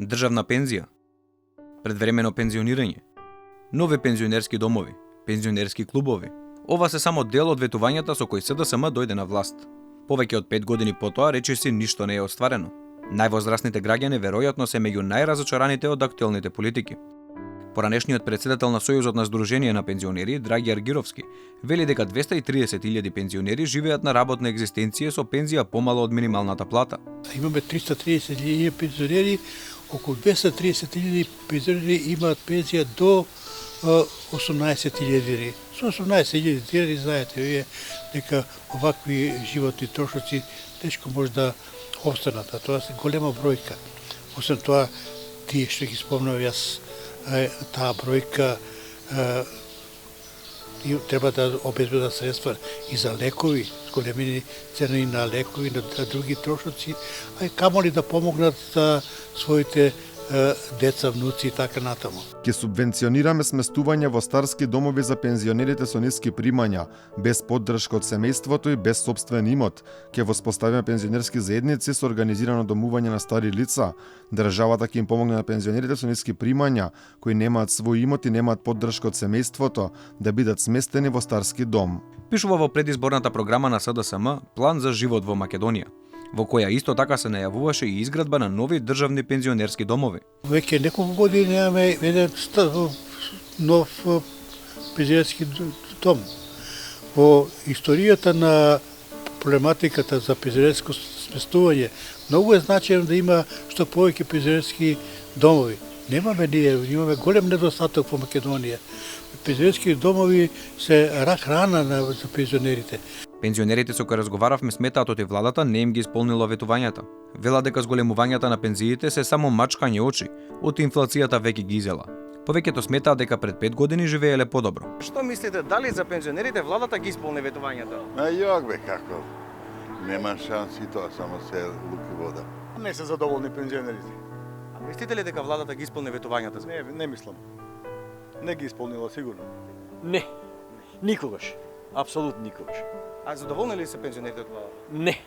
државна пензија, предвремено пензионирање, нови пензионерски домови, пензионерски клубови. Ова се само дел од ветувањата со кои СДСМ дојде на власт. Повеќе од 5 години потоа речиси ништо не е остварено. Највозрастните граѓани веројатно се меѓу најразочараните од актуелните политики. Поранешниот председател на Сојузот на Сдружение на пензионери, Драги Аргировски, вели дека 230.000 пензионери живеат на работна екзистенција со пензија помало од минималната плата. Имаме 330.000 пензионери, околу 230.000 пензионери имаат пензија до 18.000 динари. Со 18.000 динари знаете вие дека овакви животни трошоци тешко може да обстанат, а тоа се голема бројка. Освен тоа, тие што ги спомнав јас, таа бројка треба да обезбедат средства и за лекови, големини цени на лекови, на други трошоци, а камоли да помогнат за своите деца, внуци и така натаму. Ке субвенционираме сместување во старски домови за пензионерите со ниски примања, без поддршка од семејството и без сопствен имот. Ке воспоставиме пензионерски заедници со организирано домување на стари лица. Државата ќе им помогне на пензионерите со ниски примања, кои немаат свој имот и немаат поддршка од семејството, да бидат сместени во старски дом. Пишува во предизборната програма на СДСМ План за живот во Македонија, во која исто така се најавуваше и изградба на нови државни пензионерски домови. Веќе неколку години немаме еден нов пензионерски дом. Во историјата на проблематиката за пензионерско сместување, многу е значено да има што повеќе пензионерски домови. Имаме голем недостаток во Македонија. Пензионерски домови се рак рана за пензионерите. Пензионерите со кои разговаравме сметаат од владата не им ги исполнила ветувањата. Велат дека зголемувањата на пензиите се само мачкање очи, од инфлацијата веќе ги изела. Повеќето сметаат дека пред 5 години живееле подобро. Што мислите, дали за пензионерите владата ги исполни ветувањата? Јак бе, како? Нема шанси тоа, само се луки вода. Не се задоволни пензионерите. А мислите ли дека владата ги исполни ветувањата? Не мислам. Не ги исполнила сигурно. Не. Никогаш. Апсолутно никогаш. А задоволни ли се пензионерите од владата? Не.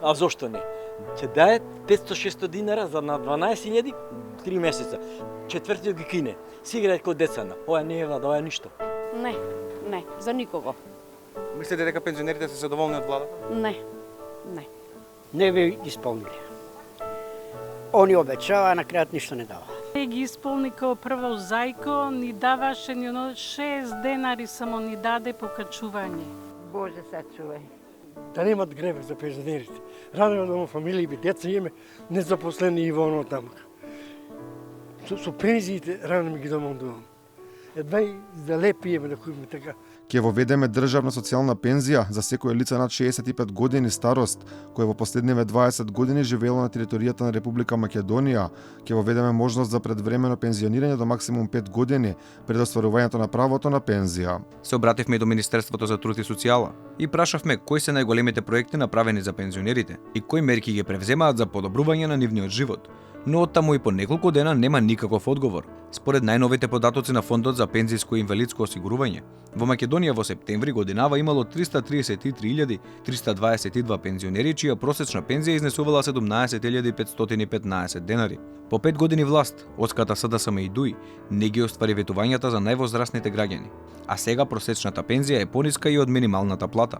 А зошто не? Ќе дае 500-600 динара за на 12.000 3 месеца. Четвртиот ги кине. Си играат кој деца. Ова не е влада, ова е ништо. Не, за никого. Мислите дека пензионерите се задоволни од владата? Не. Не би исполнили. Они обечава, на крајот ништо не дава. Ги исполни као прво зајко, ни даваше ни 6 денари само ни даде покачување. Боже, сачувај. Да немат греб за пензионерите. Рано дома фамилии би деца имаме, незапослени и во оно таму. Со пензиите рано ми ги домам. Едва и за лепи имаме да купиме така. Ке воведеме државна социјална пензија за секое лице над 65 години старост, кое во последниве 20 години живеело на територијата на Република Македонија. Ке воведеме можност за предвремено пензионирање до максимум 5 години пред остварувањето на правото на пензија. Се обративме и до Министерството за труд и социјала и прашавме кои се најголемите проекти направени за пензионерите и кои мерки ги превземаат за подобрување на нивниот живот. Но оттаму и по неколку дена нема никаков одговор. Според најновите податоци на Фондот за пензиско и инвалидско осигурување, во Македонија во септември годинава имало 333.322 пензионери чија просечна пензија изнесувала 17.515 денари. По 5 години власт, Оската СДСМ и ДУИ не ги оствари ветувањата за највозрастните граѓани, а сега просечната пензија е пониска и од минималната плата.